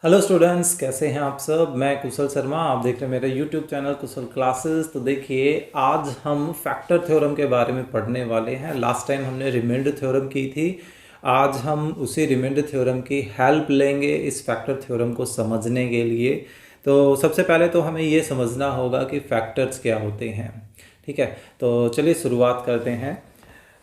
Hello students, कैसे हैं आप सब। मैं कुशल शर्मा, आप देख रहे हैं मेरा यूट्यूब चैनल कुशल क्लासेस। तो देखिए, आज हम फैक्टर थ्योरम के बारे में पढ़ने वाले हैं। लास्ट टाइम हमने रिमाइंडर थ्योरम की थी। आज हम उसी रिमाइंडर थ्योरम की हेल्प लेंगे इस फैक्टर थ्योरम को समझने के लिए। तो सबसे पहले तो हमें ये समझना होगा कि फैक्टर्स क्या होते हैं। ठीक है, तो चलिए शुरुआत करते हैं।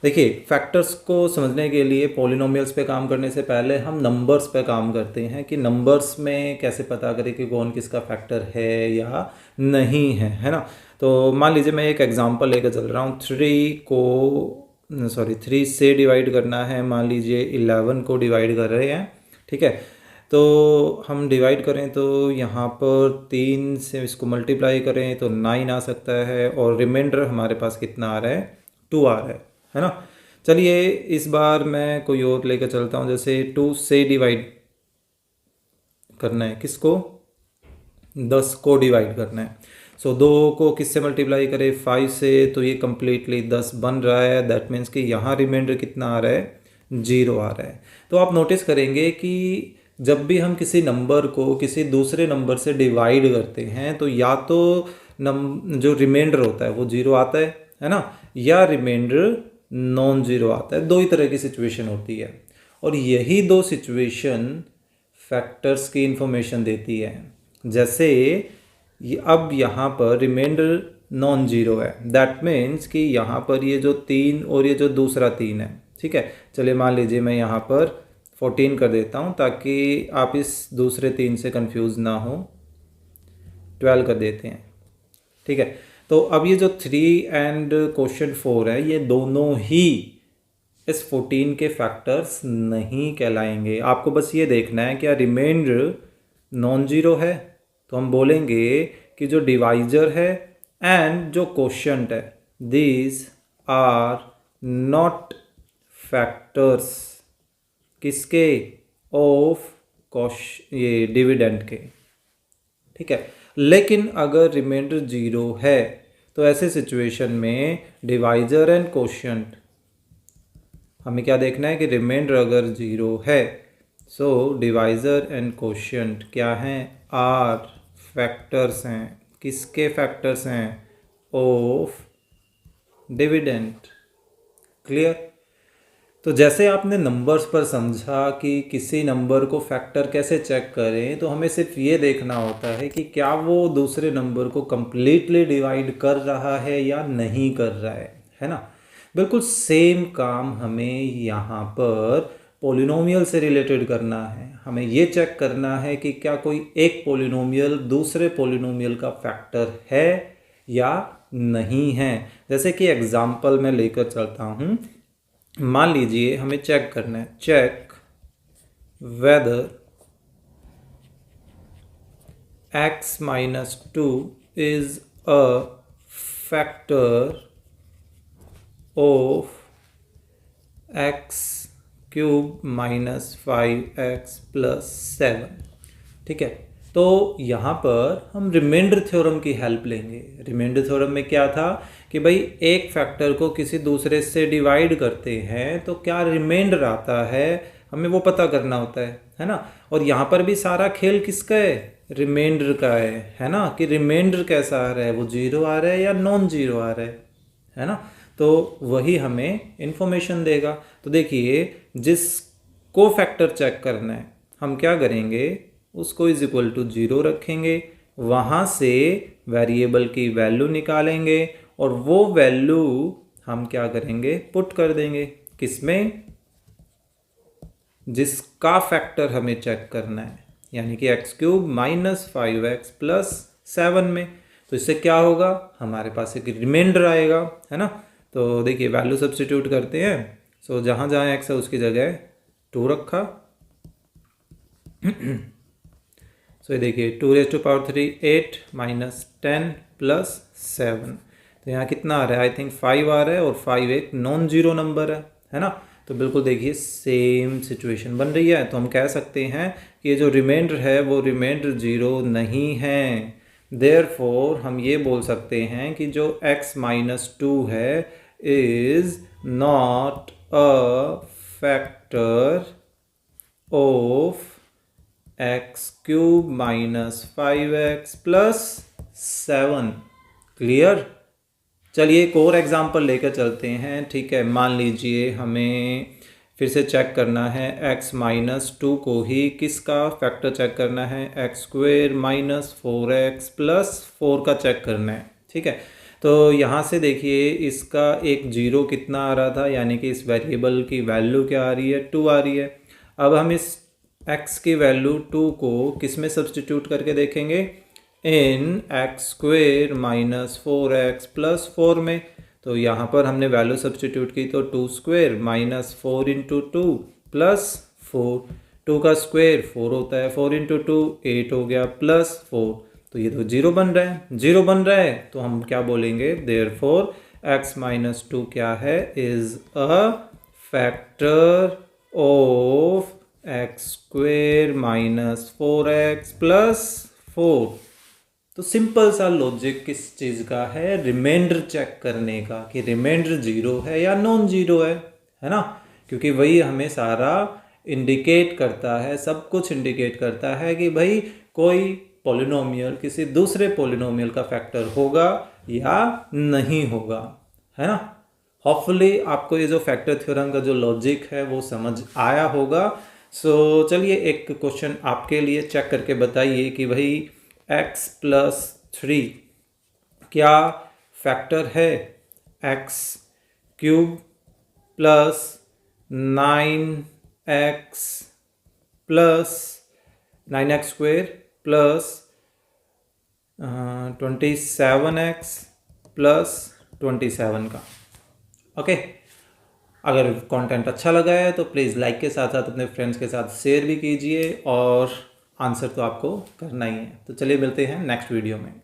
देखिए, फैक्टर्स को समझने के लिए पॉलिनोमियल्स पे काम करने से पहले हम नंबर्स पे काम करते हैं कि नंबर्स में कैसे पता करें कि कौन किसका फैक्टर है या नहीं है ना। तो मान लीजिए मैं एक एग्जांपल लेकर चल रहा हूँ। 3 से डिवाइड करना है। मान लीजिए 11 को डिवाइड कर रहे हैं। ठीक है, तो हम डिवाइड करें तो यहाँ पर 3 से इसको मल्टीप्लाई करें तो 9 आ सकता है, और रिमाइंडर हमारे पास कितना आ रहा है, 2 आ रहा है ना। चलिए इस बार मैं कोई और लेकर चलता हूँ। जैसे 2 से डिवाइड करना है किसको, 10 को डिवाइड करना है। सो 2 को किससे मल्टीप्लाई करें, 5 से, तो ये कम्प्लीटली 10 बन रहा है। दैट मीन्स कि यहाँ रिमाइंडर कितना आ रहा है, 0 आ रहा है। तो आप नोटिस करेंगे कि जब भी हम किसी नंबर को किसी दूसरे नंबर से डिवाइड करते हैं तो या तो जो रिमाइंडर होता है वो 0 आता है ना, या रिमाइंडर नॉन जीरो आता है। दो ही तरह की सिचुएशन होती है, और यही दो सिचुएशन फैक्टर्स की इंफॉर्मेशन देती है। जैसे अब यहाँ पर रिमाइंडर नॉन जीरो है, दैट मीन्स कि यहाँ पर ये जो 3 और ये जो दूसरा 3 है। ठीक है, चलिए मान लीजिए मैं यहाँ पर 14 कर देता हूँ ताकि आप इस दूसरे 3 से कंफ्यूज ना हो। 12 कर देते हैं। ठीक है, तो अब ये जो 3 एंड क्वेश्चन 4 है, ये दोनों ही इस 14 के फैक्टर्स नहीं कहलाएंगे। आपको बस ये देखना है क्या रिमाइंडर नॉन जीरो है, तो हम बोलेंगे कि जो डिवाइजर है एंड जो क्वोशंट है, दीज आर नॉट फैक्टर्स किसके, ऑफ ये डिविडेंड के। ठीक है, लेकिन अगर रिमाइंडर 0 है तो ऐसे सिचुएशन में डिवाइजर एंड क्वोशंट, हमें क्या देखना है कि रिमाइंडर अगर 0 है सो डिवाइजर एंड क्वोशंट क्या हैं, आर फैक्टर्स हैं। किसके फैक्टर्स हैं, ऑफ डिविडेंड। क्लियर। तो जैसे आपने नंबर्स पर समझा कि किसी नंबर को फैक्टर कैसे चेक करें, तो हमें सिर्फ ये देखना होता है कि क्या वो दूसरे नंबर को कंप्लीटली डिवाइड कर रहा है या नहीं कर रहा है ना। बिल्कुल सेम काम हमें यहाँ पर पोलिनोमियल से रिलेटेड करना है। हमें ये चेक करना है कि क्या कोई एक पोलिनोमियल दूसरे पोलिनोमियल का फैक्टर है या नहीं है। जैसे कि एग्जाम्पल मैं लेकर चलता हूँ। मान लीजिए हमें चेक करना है, check whether x minus 2 is a factor of x cube minus 5x plus 7। ठीक है, तो यहाँ पर हम रिमाइंडर थ्योरम की हेल्प लेंगे। रिमाइंडर थ्योरम में क्या था कि भाई एक फैक्टर को किसी दूसरे से डिवाइड करते हैं तो क्या रिमाइंडर आता है, हमें वो पता करना होता है ना। और यहाँ पर भी सारा खेल किसका है, रिमाइंडर का है ना, कि रिमाइंडर कैसा आ रहा है, वो 0 आ रहा है या नॉन जीरो आ रहा है ना। तो वही हमें इंफॉर्मेशन देगा। तो देखिए, जिसको फैक्टर चेक करना है हम क्या करेंगे, उसको इज इक्वल टू 0 रखेंगे, वहाँ से वेरिएबल की वैल्यू निकालेंगे और वो वैल्यू हम क्या करेंगे, पुट कर देंगे किसमें, जिसका फैक्टर हमें चेक करना है, यानी कि x cube minus 5x plus 7 में। तो इससे क्या होगा, हमारे पास एक रिमाइंडर आएगा, है ना। तो देखिए वैल्यू सब्स्टिट्यूट करते हैं। सो जहाँ जहाँ x है उसकी जगह 2 रखा। सो ये देखिए 2⁻3 8 माइनस 10 प्लस 7। तो यहाँ कितना आ रहा है, आई थिंक 5 आ रहा है, और 5 एक नॉन जीरो नंबर है ना। तो बिल्कुल देखिए सेम सिचुएशन बन रही है। तो हम कह सकते हैं कि ये जो रिमाइंडर है वो रिमाइंडर 0 नहीं है। देयरफॉर हम ये बोल सकते हैं कि जो x माइनस 2 है is not a factor of x cube minus 5x plus 7। Clear. चलिए एक और एग्जांपल लेकर चलते हैं। ठीक है, मान लीजिए हमें फिर से चेक करना है x माइनस 2 को ही किसका फैक्टर चेक करना है, x square minus 4x plus 4 का चेक करना है। ठीक है, तो यहाँ से देखिए इसका एक जीरो कितना आ रहा था, यानी कि इस वेरिएबल की वैल्यू क्या आ रही है, 2 आ रही है। अब हम इस x की वैल्यू 2 को किस में सब्सटीट्यूट करके देखेंगे, in x square minus 4x plus 4 में। तो यहाँ पर हमने वैल्यू सब्सटीट्यूट की तो 2 स्क्वेयर माइनस 4 इंटू 2 प्लस 4, 2 का स्क्वेयर 4 होता है, 4 इंटू 2 8 हो गया प्लस 4। तो ये तो जीरो बन रहा है, जीरो बन रहा है तो हम क्या बोलेंगे, देयरफॉर x माइनस 2 क्या है, is a factor of x square minus 4x plus 4। तो सिंपल सा लॉजिक किस चीज़ का है, रिमाइंडर चेक करने का कि रिमाइंडर जीरो है या नॉन जीरो है ना, क्योंकि वही हमें सारा इंडिकेट करता है, सब कुछ इंडिकेट करता है कि भाई कोई पॉलिनोमियल किसी दूसरे पॉलिनोमियल का फैक्टर होगा या नहीं होगा, है ना। होपफुली आपको ये जो फैक्टर थ्योरम का जो लॉजिक है वो समझ आया होगा। सो चलिए एक क्वेश्चन आपके लिए चेक करके बताइए कि भाई x प्लस 3 क्या फैक्टर है x cube plus 9x plus 9x square plus 27x plus 27 का। ओके, अगर कंटेंट अच्छा लगा है तो प्लीज़ लाइक के साथ साथ अपने फ्रेंड्स के साथ शेयर भी कीजिए, और आंसर तो आपको करना ही है। तो चलिए मिलते हैं नेक्स्ट वीडियो में।